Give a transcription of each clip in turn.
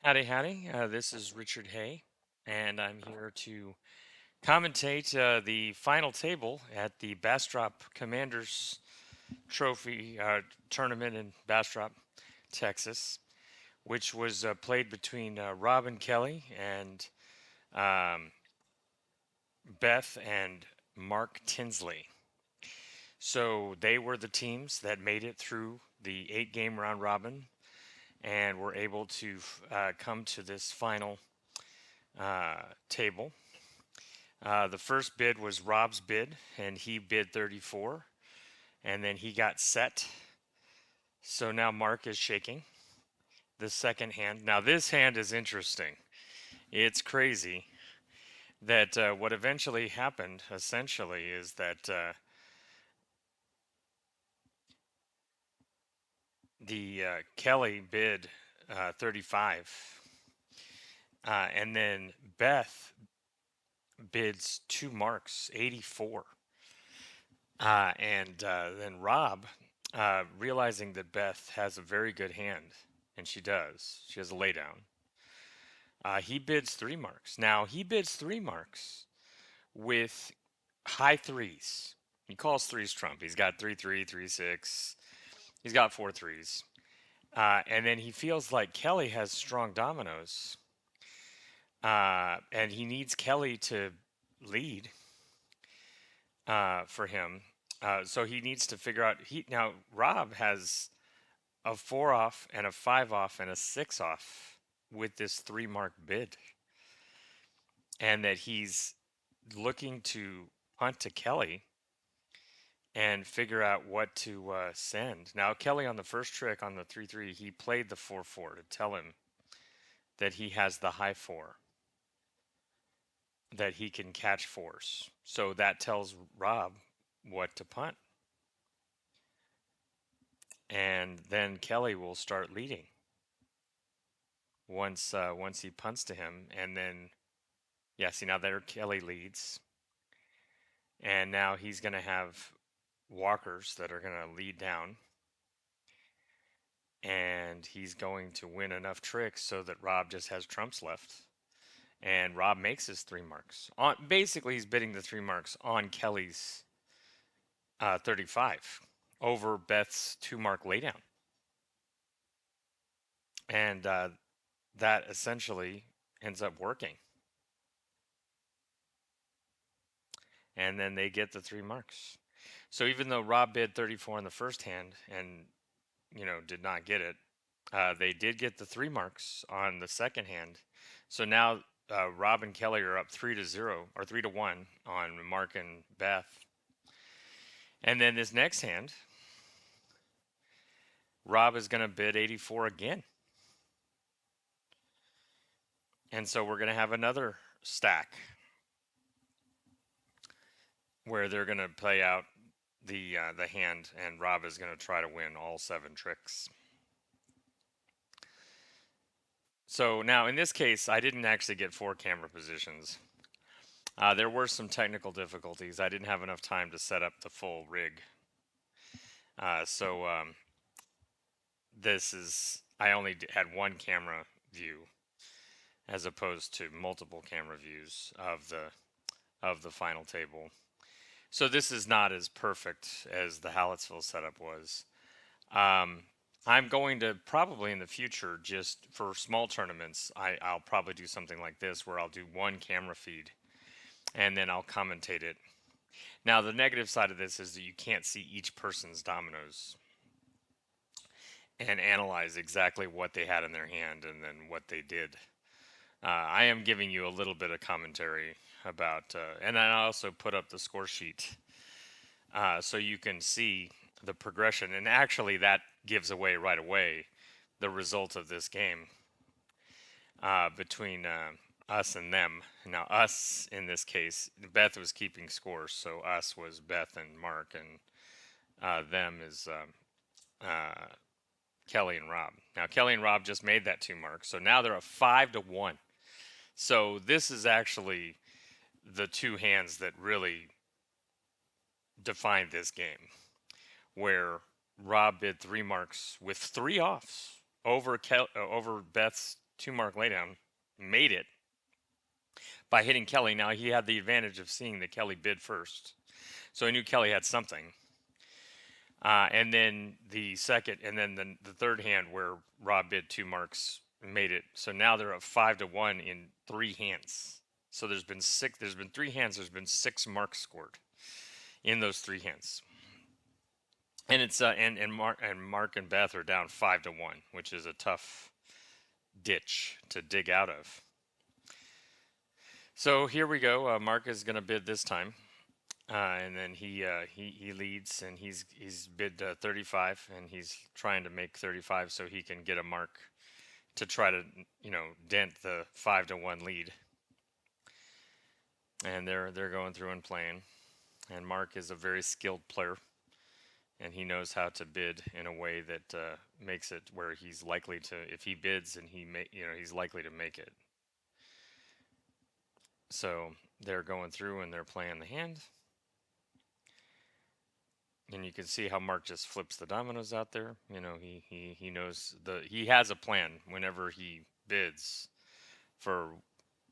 Howdy, howdy. This is Richard Hay, and I'm here to commentate the final table at the Bastrop Commanders Trophy tournament in Bastrop, Texas, which was played between Rob and Kelly and um, Beth and Mark Tinsley. So they were the teams that made it through the 8 game round robin and were able to come to this final table. The first bid was Rob's bid, and he bid 34, and then he got set. So now Mark is shaking the second hand. Now, this hand is interesting. It's crazy that what eventually happened, essentially, is that the Kelly bid 35, and then Beth bids 2 marks, 84. And then Rob, realizing that Beth has a very good hand, and she does, she has a laydown, he bids 3 marks. Now, he bids 3 marks with high threes. He calls threes trump. He's got 3 3, 3 6. He's got 4 3s. And then he feels like Kelly has strong dominoes, and he needs Kelly to lead for him. So he needs to figure out. Now Rob has a 4 off and a 5 off and a 6 off with this 3 mark bid, and that he's looking to punt to Kelly and figure out what to send. Now Kelly on the first trick on the 3 3, he played the 4 4 to tell him that he has the high four, that he can catch fours. So that tells Rob what to punt, and then Kelly will start leading once he punts to him, and then yeah, see now there Kelly leads, and now he's going to have walkers that are going to lead down, and he's going to win enough tricks so that Rob just has trumps left, and Rob makes his 3 marks. On basically, he's bidding the 3 marks on Kelly's 35 over Beth's 2 mark laydown, and that essentially ends up working. And then they get the 3 marks. So even though Rob bid 34 in the first hand and did not get it, they did get the 3 marks on the second hand. So now Rob and Kelly are up 3-0 or 3-1 on Mark and Beth. And then this next hand, Rob is going to bid 84 again. And so we're going to have another stack where they're going to play out the hand, and Rob is going to try to win all 7 tricks. So now in this case, I didn't actually get 4 camera positions. There were some technical difficulties. I didn't have enough time to set up the full rig. So I only had 1 camera view as opposed to multiple camera views of the final table. So this is not as perfect as the Hallettsville setup was. I'm going to probably in the future, just for small tournaments, I'll probably do something like this where I'll do 1 camera feed and then I'll commentate it. Now, the negative side of this is that you can't see each person's dominoes and analyze exactly what they had in their hand and then what they did. I am giving you a little bit of commentary about, and I also put up the score sheet so you can see the progression. And actually, that gives away right away the result of this game between us and them. Now, us in this case, Beth was keeping score, so us was Beth and Mark, and them is Kelly and Rob. Now, Kelly and Rob just made that 2 mark, so now they're a 5-1. So this is actually the 2 hands that really defined this game, where Rob bid 3 marks with 3 offs over Beth's 2 mark laydown, made it by hitting Kelly. Now he had the advantage of seeing that Kelly bid first, so he knew Kelly had something. And then the second, and then the third hand where Rob bid 2 marks, made it. So now they're up 5-1 in 3 hands. So there's been six. There's been 3 hands. There's been 6 marks scored in those 3 hands. And it's Mark and Beth are down 5-1, which is a tough ditch to dig out of. So here we go. Mark is going to bid this time. And then he leads, and he's bid 35, and he's trying to make 35 so he can get a mark to try to dent the 5-1 lead. And they're going through and playing, and Mark is a very skilled player, and he knows how to bid in a way that makes it where he's likely to, if he bids and he's likely to make it. So they're going through and they're playing the hand. And you can see how Mark just flips the dominoes out there. He knows he has a plan whenever he bids for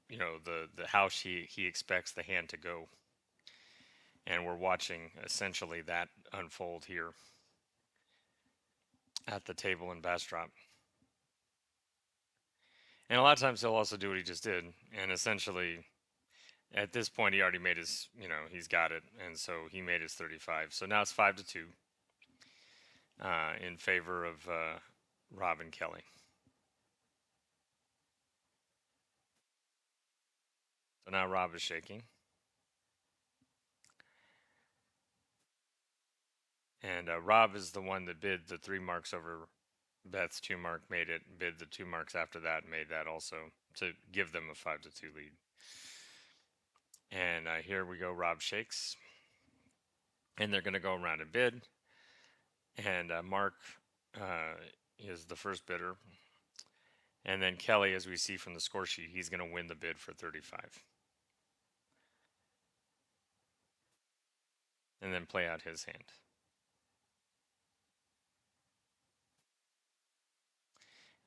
the house he expects the hand to go. And we're watching essentially that unfold here at the table in Bastrop. And a lot of times he'll also do what he just did, and essentially at this point he already made his, he's got it, and so he made his 35. So now it's 5-2. In favor of Rob and Kelly. So now Rob is shaking. And Rob is the one that bid the 3 marks over Beth's 2 mark, made it, bid the 2 marks after that, made that also to give them a 5-2 lead. And here we go, Rob shakes. And they're going to go around and bid. And Mark is the first bidder. And then Kelly, as we see from the score sheet, he's going to win the bid for 35. And then play out his hand.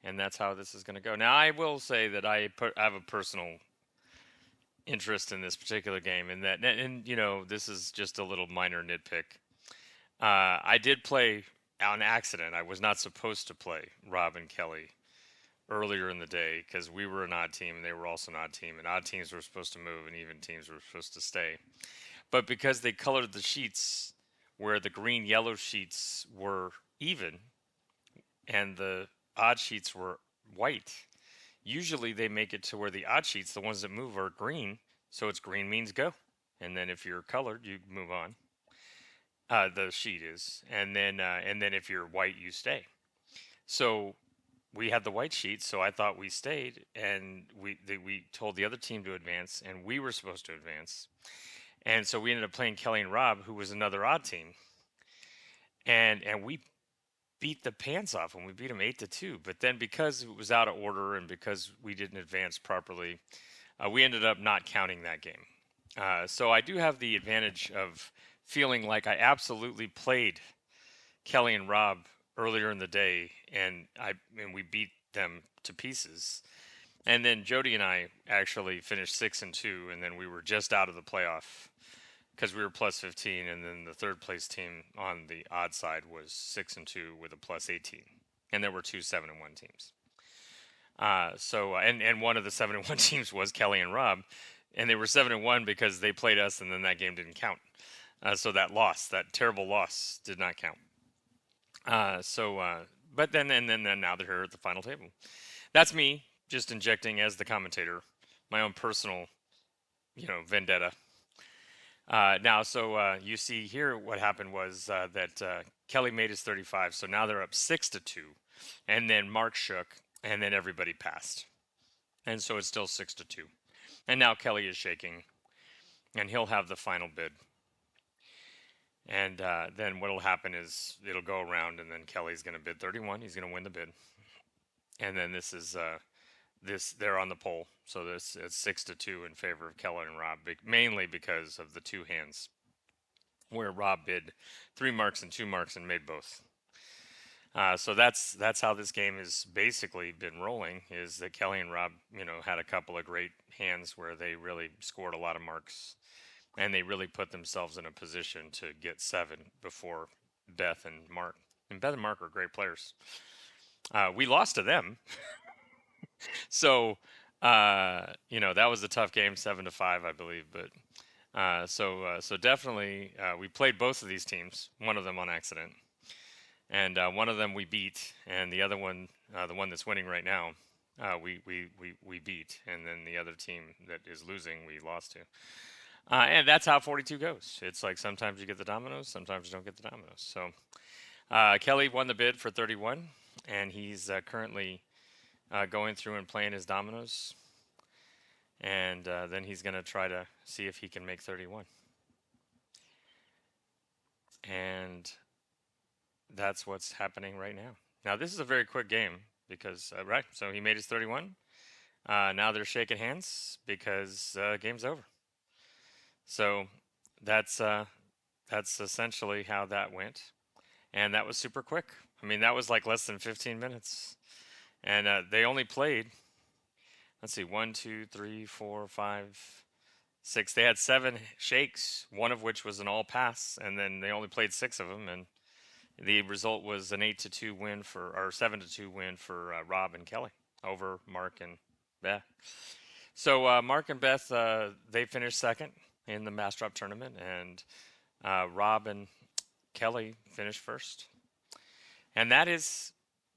And that's how this is going to go. Now, I will say that I have a personal interest in this particular game, and this is just a little minor nitpick. I did play on accident. I was not supposed to play Rob and Kelly earlier in the day because we were an odd team and they were also an odd team, and odd teams were supposed to move and even teams were supposed to stay. But because they colored the sheets where the green yellow sheets were even and the odd sheets were white, usually they make it to where the odd sheets, the ones that move, are green. So it's green means go. And then if you're colored, you move on. The sheet is. And then if you're white, you stay. So we had the white sheet, so I thought we stayed, and we told the other team to advance, and we were supposed to advance. And so we ended up playing Kelly and Rob, who was another odd team. And we beat the pants off them. We beat them 8-2. But then because it was out of order and because we didn't advance properly, we ended up not counting that game. So I do have the advantage of feeling like I absolutely played Kelly and Rob earlier in the day, and we beat them to pieces. And then Jody and I actually finished 6-2, and then we were just out of the playoff because we were plus 15, and then the third place team on the odd side was 6-2 with a plus 18, and there were 2 7-1 teams. And one of the 7-1 teams was Kelly and Rob, and they were 7-1 because they played us, and then that game didn't count. So that terrible loss, did not count. But then now they're here at the final table. That's me just injecting as the commentator my own personal, vendetta. You see here what happened was that Kelly made his 35, so now they're up 6-2, and then Mark shook, and then everybody passed, and so it's still 6-2, and now Kelly is shaking, and he'll have the final bid. And then what'll happen is it'll go around, and then Kelly's going to bid 31. He's going to win the bid. And then this is they're on the poll, so this it's 6-2 in favor of Kelly and Rob, mainly because of the 2 hands where Rob bid 3 marks and 2 marks and made both. So that's how this game has basically been rolling. Is that Kelly and Rob, had a couple of great hands where they really scored a lot of marks, and they really put themselves in a position to get 7 before Beth and Mark. And Beth and Mark are great players. We lost to them, so that was a tough game, 7-5, I believe. But so definitely, we played both of these teams. One of them on accident, and one of them we beat, and the other one, the one that's winning right now, we beat, and then the other team that is losing, we lost to. And that's how 42 goes. It's like sometimes you get the dominoes, sometimes you don't get the dominoes. So Kelly won the bid for 31, and he's currently going through and playing his dominoes, and then he's going to try to see if he can make 31. And that's what's happening right now. Now, this is a very quick game because, right, so he made his 31. Now they're shaking hands because game's over. So that's essentially how that went. And that was super quick. I mean, that was like less than 15 minutes. And they only played, let's see, 1, 2, 3, 4, 5, 6. They had 7 shakes, one of which was an all pass, and then they only played 6 of them. And the result was an 8-2 win or 7-2 win for Rob and Kelly over Mark and Beth. So Mark and Beth, they finished second in the Bastrop Tournament, and Rob and Kelly finished first. And that is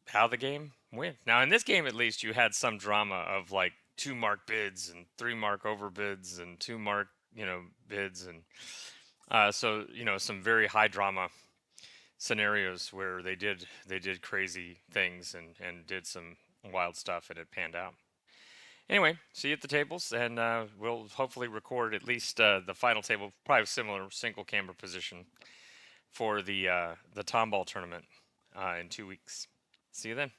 how the game went. Now, in this game, at least, you had some drama of like 2 mark bids and 3 mark over bids and 2 mark, bids. And so, some very high drama scenarios where they did crazy things and did some wild stuff, and it panned out. Anyway, see you at the tables, and we'll hopefully record at least the final table, probably similar single camera position for the Tomball tournament in 2 weeks. See you then.